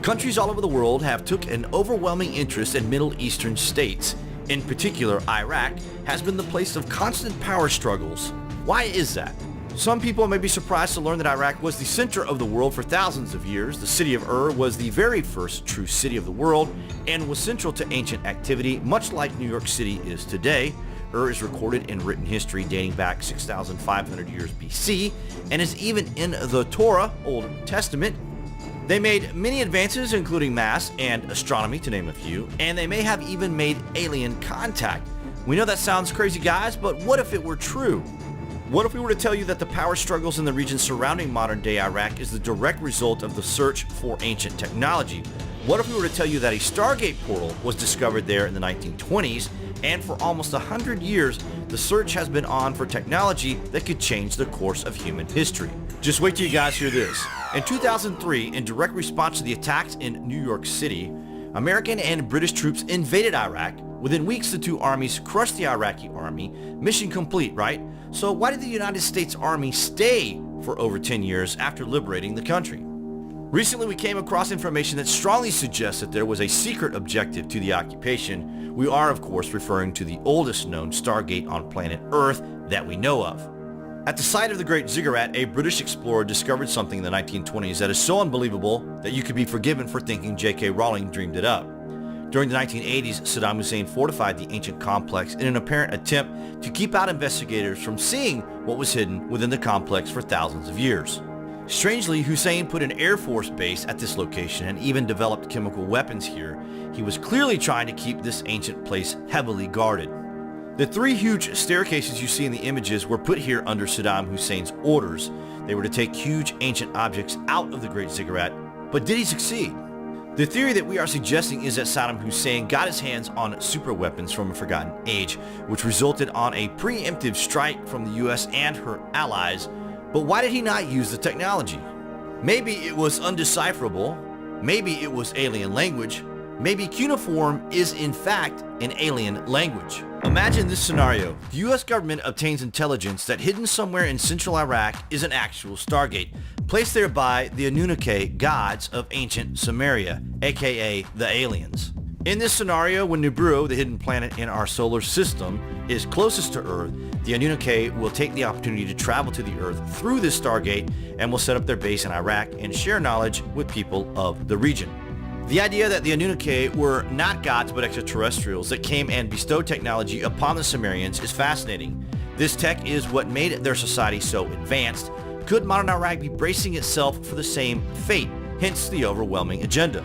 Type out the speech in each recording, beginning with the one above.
Countries all over the world have took an overwhelming interest in Middle Eastern states. In particular, Iraq has been the place of constant power struggles. Why is that? Some people may be surprised to learn that Iraq was the center of the world for thousands of years. The city of Ur was the very first true city of the world and was central to ancient activity, much like New York City is today. Ur is recorded in written history dating back 6,500 years BC and is even in the Torah, Old Testament. They made many advances, including math and astronomy, to name a few, and they may have even made alien contact. We know that sounds crazy, guys, but what if it were true? What if we were to tell you that the power struggles in the region surrounding modern-day Iraq is the direct result of the search for ancient technology? What if we were to tell you that a Stargate portal was discovered there in the 1920s, and for almost 100 years, the search has been on for technology that could change the course of human history? Just wait till you guys hear this. In 2003, in direct response to the attacks in New York City, American and British troops invaded Iraq. Within weeks, the two armies crushed the Iraqi army. Mission complete, right? So why did the United States Army stay for over 10 years after liberating the country? Recently, we came across information that strongly suggests that there was a secret objective to the occupation. We are, of course, referring to the oldest known Stargate on planet Earth that we know of. At the site of the Great Ziggurat, a British explorer discovered something in the 1920s that is so unbelievable that you could be forgiven for thinking J.K. Rowling dreamed it up. During the 1980s, Sadam Hussein fortified the ancient complex in an apparent attempt to keep out investigators from seeing what was hidden within the complex for thousands of years. Strangely, Hussein put an Air Force base at this location and even developed chemical weapons here. He was clearly trying to keep this ancient place heavily guarded. The three huge staircases you see in the images were put here under Saddam Hussein's orders. They were to take huge ancient objects out of the Great Ziggurat, but did he succeed? The theory that we are suggesting is that Saddam Hussein got his hands on super weapons from a forgotten age, which resulted on a preemptive strike from the US and her allies. But why did he not use the technology? Maybe it was undecipherable. Maybe it was alien language. Maybe cuneiform is in fact an alien language. Imagine this scenario. The US government obtains intelligence that hidden somewhere in central Iraq is an actual Stargate, placed there by the Anunnaki gods of ancient Sumeria, aka the aliens. In this scenario, when Nibiru, the hidden planet in our solar system, is closest to Earth, the Anunnaki will take the opportunity to travel to the Earth through this Stargate and will set up their base in Iraq and share knowledge with people of the region. The idea that the Anunnaki were not gods but extraterrestrials that came and bestowed technology upon the Sumerians is fascinating. This tech is what made their society so advanced. Could modern Iraq be bracing itself for the same fate? Hence the overwhelming agenda.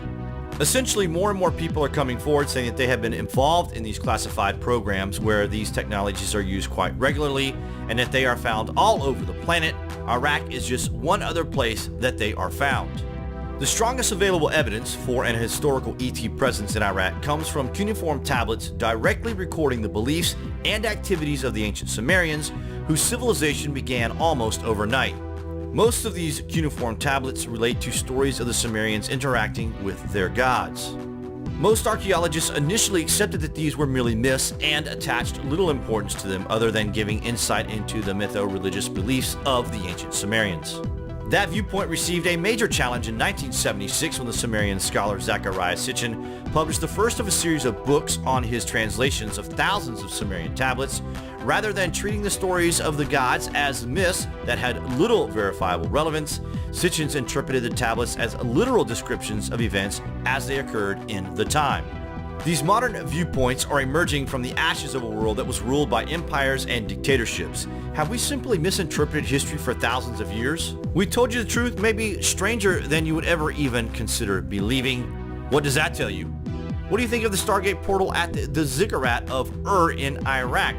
Essentially, more and more people are coming forward saying that they have been involved in these classified programs where these technologies are used quite regularly and that they are found all over the planet. Iraq is just one other place that they are found. The strongest available evidence for an historical ET presence in Iraq comes from cuneiform tablets directly recording the beliefs and activities of the ancient Sumerians, whose civilization began almost overnight. Most of these cuneiform tablets relate to stories of the Sumerians interacting with their gods. Most archaeologists initially accepted that these were merely myths and attached little importance to them other than giving insight into the mytho-religious beliefs of the ancient Sumerians. That viewpoint received a major challenge in 1976 when the Sumerian scholar Zecharia Sitchin published the first of a series of books on his translations of thousands of Sumerian tablets. Rather than treating the stories of the gods as myths that had little verifiable relevance, Sitchin interpreted the tablets as literal descriptions of events as they occurred in the time. These modern viewpoints are emerging from the ashes of a world that was ruled by empires and dictatorships. Have we simply misinterpreted history for thousands of years? We told you the truth, maybe stranger than you would ever even consider believing. What does that tell you? What do you think of the Stargate portal at the Ziggurat of Ur in Iraq?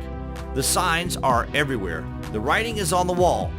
The signs are everywhere. The writing is on the wall.